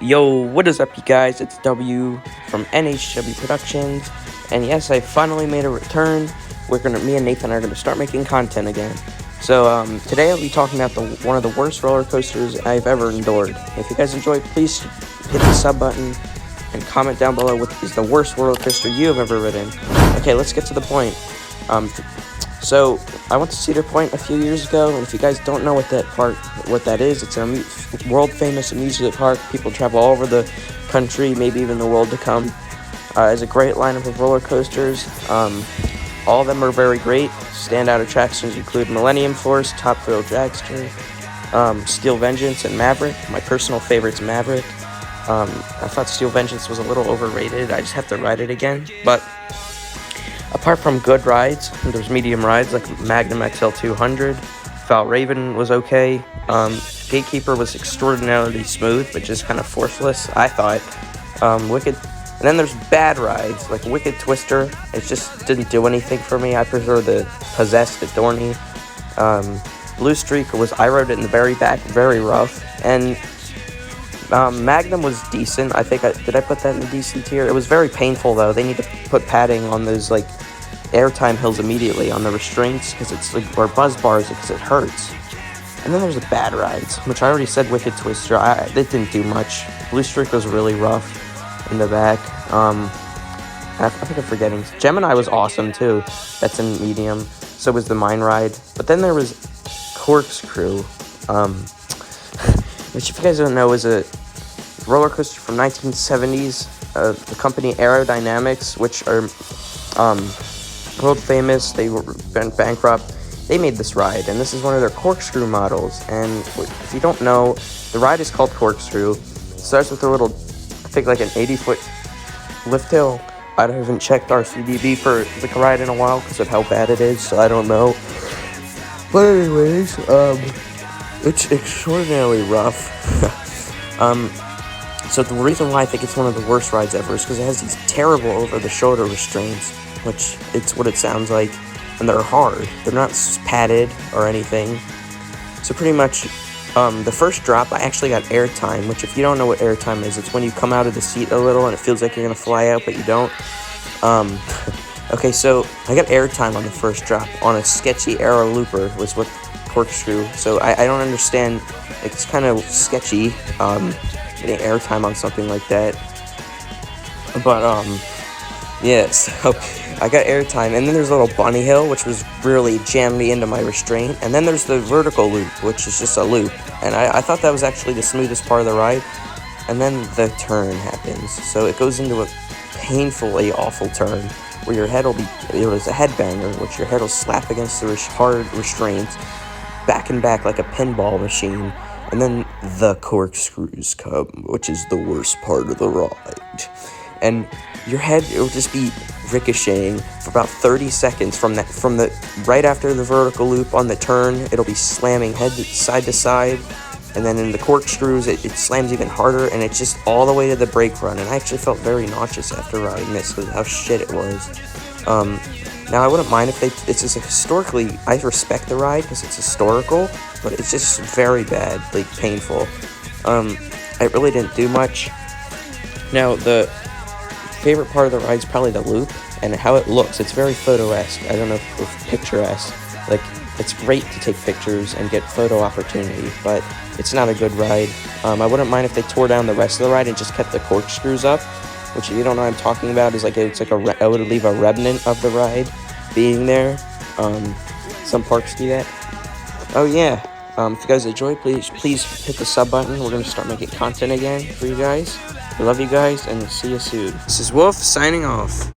Yo, what is up, you guys? It's W from NHW Productions, and yes, I finally made a return. Me and Nathan are gonna start making content again. So today I'll be talking about one of the worst roller coasters I've ever endured. If you guys enjoy, please hit the sub button and comment down below what is the worst roller coaster you have ever ridden. Okay, let's get to the point. So I went to Cedar Point a few years ago, and if you guys don't know what that is, it's a world-famous amusement park. People travel all over the country, maybe even the world to come. It's a great lineup of roller coasters. All of them are very great. Standout attractions include Millennium Force, Top Thrill Dragster, Steel Vengeance, and Maverick. My personal favorite's Maverick. I thought Steel Vengeance was a little overrated. I just have to ride it again, but apart from good rides, there's medium rides like Magnum XL 200. Valravn was okay. Gatekeeper was extraordinarily smooth, but just kind of forceless, I thought. Wicked. And then there's bad rides, like Wicked Twister. It just didn't do anything for me. I prefer the Possessed at Dorney. Blue Streak I rode it in the very back, very rough. And Magnum was decent. Did I put that in the decent tier? It was very painful, though. They need to put padding on those, like, airtime hills immediately on the restraints, because it's like, or buzz bars, because it hurts. And then there's the bad rides, which I already said. Wicked Twister, it didn't do much. Blue Streak was really rough in the back. I think I'm forgetting. Gemini was awesome too. That's in medium. So was the Mine Ride. But then there was Corkscrew, which, if you guys don't know, is a roller coaster from 1970s. The company Aerodynamics, which are world famous. They went bankrupt. They made this ride, and this is one of their Corkscrew models. And if you don't know, the ride is called Corkscrew. It starts with a little, I think, like an 80-foot lift hill. I haven't checked RCDB for the ride in a while because of how bad it is, so I don't know. But anyways, it's extraordinarily rough. So the reason why I think it's one of the worst rides ever is because it has these terrible over-the-shoulder restraints, which it's what it sounds like, and they're hard. They're not padded or anything. So pretty much, the first drop, I actually got airtime, which, if you don't know what airtime is, it's when you come out of the seat a little and it feels like you're going to fly out, but you don't. Okay, so I got airtime on the first drop on a sketchy Aero Looper, was what Corkscrew. So I don't understand, like, it's kind of sketchy, getting airtime on something like that. But, yeah, so I got airtime, and then there's a little bunny hill, which was really jammed me into my restraint, and then there's the vertical loop, which is just a loop, and I thought that was actually the smoothest part of the ride, and then the turn happens, so it goes into a painfully awful turn, where your head will be, it was a headbanger, which your head will slap against the hard restraints, back and back like a pinball machine, and then the corkscrews come, which is the worst part of the ride. And your head, it will just be ricocheting for about 30 seconds from right after the vertical loop on the turn. It'll be slamming head side to side, and then in the corkscrews, it slams even harder, and it's just all the way to the brake run. And I actually felt very nauseous after riding this because of how shit it was. Now I wouldn't mind if it's just historically, I respect the ride because it's historical, but it's just very bad, like painful. It really didn't do much. Now the favorite part of the ride is probably the loop and how it looks. It's very photo-esque. I don't know if picturesque. Like, it's great to take pictures and get photo opportunity, but it's not a good ride. I wouldn't mind if they tore down the rest of the ride and just kept the corkscrews up, which, if you don't know what I'm talking about, is like, I would leave a remnant of the ride being there. Some parks do that. Oh yeah. If you guys enjoy, please hit the sub button. We're going to start making content again for you guys. I love you guys, and see you soon. This is Wolf, signing off.